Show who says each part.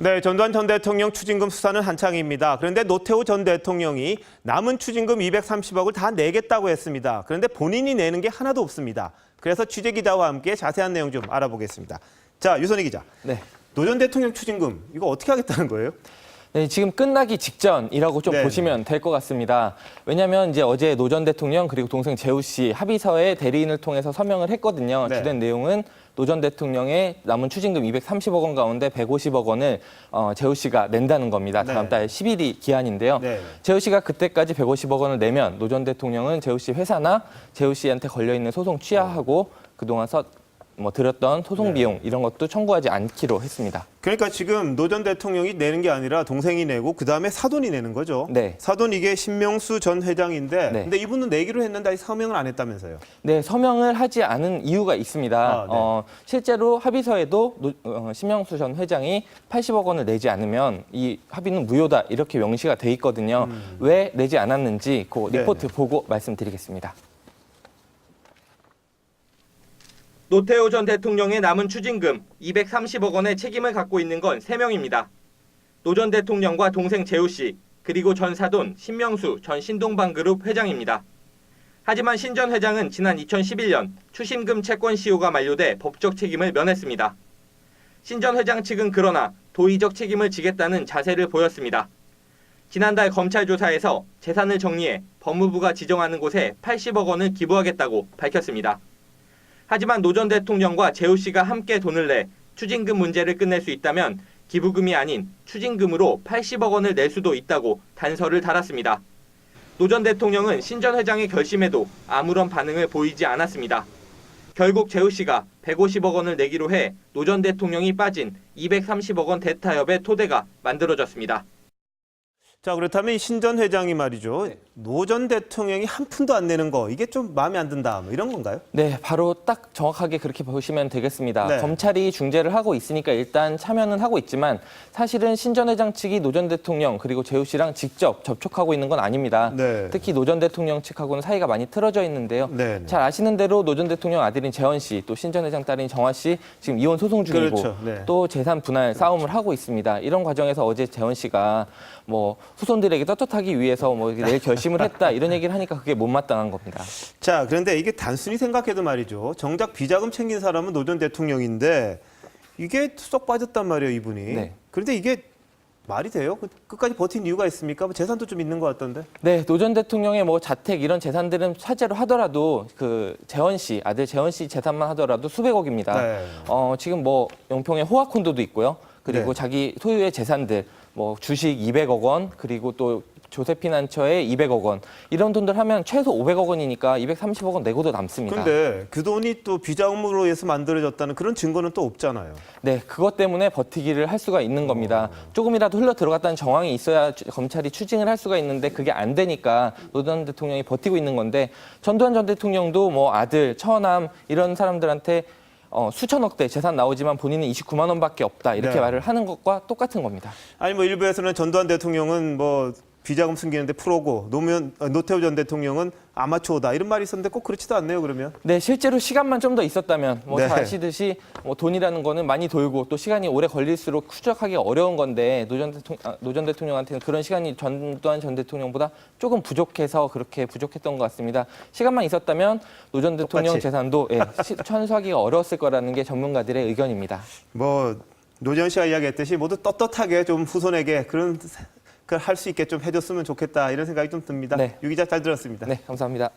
Speaker 1: 네, 전두환 전 대통령 추징금 수사는 한창입니다. 그런데 노태우 전 대통령이 남은 추징금 230억을 다 내겠다고 했습니다. 그런데 본인이 내는 게 하나도 없습니다. 그래서 취재기자와 함께 자세한 내용 좀 알아보겠습니다. 자, 유선희 기자.
Speaker 2: 네.
Speaker 1: 노 전 대통령 추징금 이거 어떻게 하겠다는 거예요?
Speaker 2: 네, 지금 끝나기 직전이라고 좀
Speaker 1: 네.
Speaker 2: 보시면 될 것 같습니다. 왜냐하면 이제 어제 노 전 대통령 그리고 동생 재우 씨 합의서에 대리인을 통해서 서명을 했거든요.
Speaker 1: 네.
Speaker 2: 주된 내용은 노 전 대통령의 남은 추징금 230억 원 가운데 150억 원을 재우 씨가 낸다는 겁니다. 다음
Speaker 1: 네.
Speaker 2: 달 10일이 기한인데요.
Speaker 1: 네.
Speaker 2: 재우 씨가 그때까지 150억 원을 내면 노 전 대통령은 재우 씨 회사나 재우 씨한테 걸려있는 소송 취하하고 그동안 들었던 소송
Speaker 1: 네.
Speaker 2: 비용 이런 것도 청구하지 않기로 했습니다.
Speaker 1: 그러니까 지금 노 전 대통령이 내는 게 아니라 동생이 내고 그다음에 사돈이 내는 거죠.
Speaker 2: 네.
Speaker 1: 사돈 이게 신명수 전 회장인데
Speaker 2: 네.
Speaker 1: 근데 이분은 내기로 했는데 아직 서명을 안 했다면서요.
Speaker 2: 네, 서명을 하지 않은 이유가 있습니다.
Speaker 1: 아, 네.
Speaker 2: 실제로 합의서에도 신명수 전 회장이 80억 원을 내지 않으면 이 합의는 무효다 이렇게 명시가 돼 있거든요. 왜 내지 않았는지 그 리포트
Speaker 1: 네네.
Speaker 2: 보고 말씀드리겠습니다.
Speaker 3: 노태우 전 대통령의 남은 추징금 230억 원의 책임을 갖고 있는 건 3명입니다. 노 전 대통령과 동생 재우 씨, 그리고 전 사돈 신명수 전 신동방그룹 회장입니다. 하지만 신 전 회장은 지난 2011년 추심금 채권 시효가 만료돼 법적 책임을 면했습니다. 신 전 회장 측은 그러나 도의적 책임을 지겠다는 자세를 보였습니다. 지난달 검찰 조사에서 재산을 정리해 법무부가 지정하는 곳에 80억 원을 기부하겠다고 밝혔습니다. 하지만 노 전 대통령과 재우 씨가 함께 돈을 내 추징금 문제를 끝낼 수 있다면 기부금이 아닌 추징금으로 80억 원을 낼 수도 있다고 단서를 달았습니다. 노 전 대통령은 신 전 회장의 결심에도 아무런 반응을 보이지 않았습니다. 결국 재우 씨가 150억 원을 내기로 해 노 전 대통령이 빠진 230억 원 대타협의 토대가 만들어졌습니다.
Speaker 1: 자, 그렇다면 신 전 회장이 말이죠. 노 전 대통령이 한 푼도 안 내는 거 이게 좀 마음에 안 든다 뭐 이런 건가요?
Speaker 2: 네, 바로 딱 정확하게 그렇게 보시면 되겠습니다.
Speaker 1: 네.
Speaker 2: 검찰이 중재를 하고 있으니까 일단 참여는 하고 있지만 사실은 신 전 회장 측이 노 전 대통령 그리고 재우 씨랑 직접 접촉하고 있는 건 아닙니다.
Speaker 1: 네.
Speaker 2: 특히 노 전 대통령 측하고는 사이가 많이 틀어져 있는데요.
Speaker 1: 네.
Speaker 2: 잘 아시는 대로 노 전 대통령 아들인 재원 씨, 또 신 전 회장 딸인 정화 씨 지금 이혼 소송 중이고
Speaker 1: 그렇죠. 네.
Speaker 2: 또 재산 분할 싸움을 하고 있습니다. 이런 과정에서 어제 재원 씨가 후손들에게 떳떳하기 위해서 내일 결심을 했다 이런 얘기를 하니까 그게 못마땅한 겁니다.
Speaker 1: 자, 그런데 이게 단순히 생각해도 말이죠. 정작 비자금 챙긴 사람은 노 전 대통령인데 이게 쏙 빠졌단 말이에요, 이분이.
Speaker 2: 네.
Speaker 1: 그런데 이게 말이 돼요? 끝까지 버틴 이유가 있습니까? 재산도 좀 있는 것 같던데.
Speaker 2: 네, 노 전 대통령의 자택 이런 재산들은 차제로 하더라도 그 재원 씨 아들 재원 씨 재산만 하더라도 수백억입니다.
Speaker 1: 네.
Speaker 2: 지금 용평에 호화콘도도 있고요. 그리고
Speaker 1: 네.
Speaker 2: 자기 소유의 재산들 주식 200억 원 그리고 또 조세피난처에 200억 원 이런 돈들 하면 최소 500억 원이니까 230억 원 내고도 남습니다.
Speaker 1: 근데 그 돈이 또 비자금으로 해서 만들어졌다는 그런 증거는 또 없잖아요.
Speaker 2: 네, 그것 때문에 버티기를 할 수가 있는 겁니다. 조금이라도 흘러 들어갔다는 정황이 있어야 검찰이 추징을 할 수가 있는데 그게 안 되니까 노 전 대통령이 버티고 있는 건데 전두환 전 대통령도 아들, 처남 이런 사람들한테 수천억대 재산 나오지만 본인은 29만 원밖에 없다 이렇게
Speaker 1: 네.
Speaker 2: 말을 하는 것과 똑같은 겁니다.
Speaker 1: 아니 일부에서는 전두환 대통령은 비자금 숨기는데 프로고 노태우 전 대통령은 아마추어다 이런 말이 있었는데 꼭 그렇지도 않네요, 그러면.
Speaker 2: 네, 실제로 시간만 좀 더 있었다면
Speaker 1: 네.
Speaker 2: 잘 아시듯이 돈이라는 거는 많이 돌고 또 시간이 오래 걸릴수록 추적하기 어려운 건데 노 전 대통령한테는 그런 시간이 전두환 전 대통령보다 조금 부족해서 그렇게 부족했던 것 같습니다. 시간만 있었다면 노 전 대통령
Speaker 1: 똑같이.
Speaker 2: 재산도 천수하기가 어려웠을 거라는 게 전문가들의 의견입니다.
Speaker 1: 노전 씨가 이야기했듯이 모두 떳떳하게 좀 후손에게 그런 걸 할 수 있게 좀 해줬으면 좋겠다 이런 생각이 좀 듭니다.
Speaker 2: 네.
Speaker 1: 유 기자 잘 들었습니다.
Speaker 2: 네, 감사합니다.